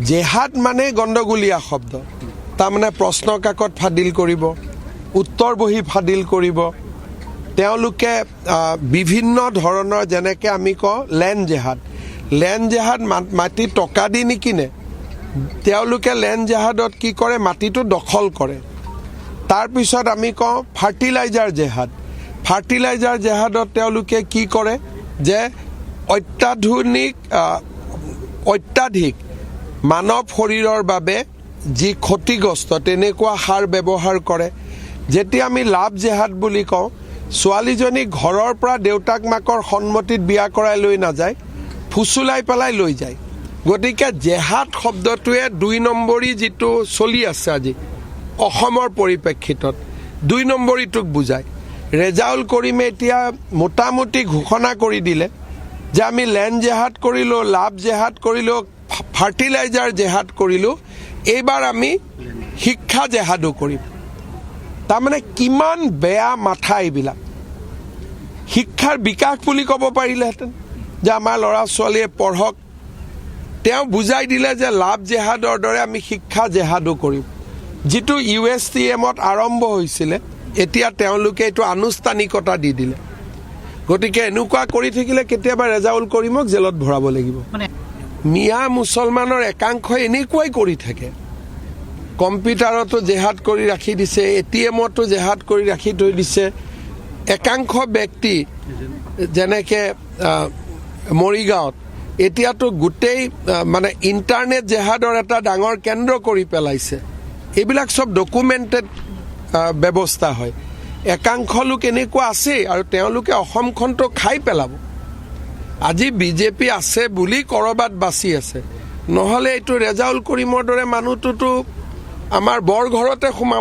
জেহাদ মানে গণ্ডগোলীয়া শব্দ তাৰমানে প্ৰশ্ন কাকত ফাদিল কৰিব উত্তৰ বহি ফাদিল কৰিব তেওঁলোকে বিভিন্ন ধৰণৰ যেনেকৈ আমি কওঁ লেণ্ড জেহাদ মাটি টকা দি নিকিনে তেওঁলোকে লেণ্ড জেহাদত কি কৰে মাটিটো দখল কৰে তাৰপিছত আমি কওঁ ফাৰ্টিলাইজাৰ জেহাদত তেওঁলোকে কি কৰে যে অত্যাধিক মানৱ শৰীৰৰ বাবে যি ক্ষতিগ্ৰস্ত তেনেকুৱা সাৰ ব্যৱহাৰ কৰে যেতিয়া আমি লাভ জেহাদ বুলি কওঁ ছোৱালীজনী ঘৰৰ পৰা দেউতাক মাকৰ সন্মতিত বিয়া কৰাই লৈ নাযায় ফুচুলাই পেলাই লৈ যায় গতিকে জেহাদ শব্দটোৱে 2 নম্বৰী যিটো চলি আছে আজি অসমৰ পৰিপ্ৰেক্ষিতত 2 নম্বৰীটোক বুজায় ৰেজাউল কৰিমে এতিয়া মোটামুটি ঘোষণা কৰি দিলে যে আমি লেণ্ড জেহাদ কৰিলোঁ লাভ জেহাদ কৰিলোঁ ফাৰ্টিলাইজাৰ জেহাদ কৰিলোঁ এইবাৰ আমি শিক্ষা জেহাদো কৰিম তাৰমানে কিমান বেয়া মাথা এইবিলাক শিক্ষাৰ বিকাশ বুলি ক'ব পাৰিলেহেঁতেন যে আমাৰ ল'ৰা ছোৱালীয়ে পঢ়ক তেওঁ বুজাই দিলে যে লাভ জেহাদৰ দৰে আমি শিক্ষা জেহাদো কৰিম যিটো USTMত আৰম্ভ হৈছিলে এতিয়া তেওঁলোকে এইটো আনুষ্ঠানিকতা দি দিলে গতিকে এনেকুৱা কৰি থাকিলে কেতিয়াবা ৰেজাউল কৰিমক জেলত ভৰাব লাগিব মিয়া মুছলমানৰ একাংশই এনেকুৱাই কৰি থাকে কম্পিউটাৰতো জেহাদ কৰি ৰাখি দিছে ATMতো জেহাদ কৰি ৰাখি থৈ দিছে একাংশ ব্যক্তি যেনেকৈ মৰিগাঁৱত এতিয়াতো গোটেই মানে ইণ্টাৰনেট জেহাদৰ এটা ডাঙৰ কেন্দ্ৰ কৰি পেলাইছে এইবিলাক সব ডকুমেণ্টেড ব্যৱস্থা হয় একাংশ লোক এনেকুৱা আছে আৰু তেওঁলোকে অসমখনটো খাই পেলাব আজি বিজেপি আছে বুলি কৰবাত বাচি আছে নহ'লে এইটো ৰেজাউল কৰিমৰ দৰে মানুহটোতো আমাৰ বৰ ঘৰতে সোমাব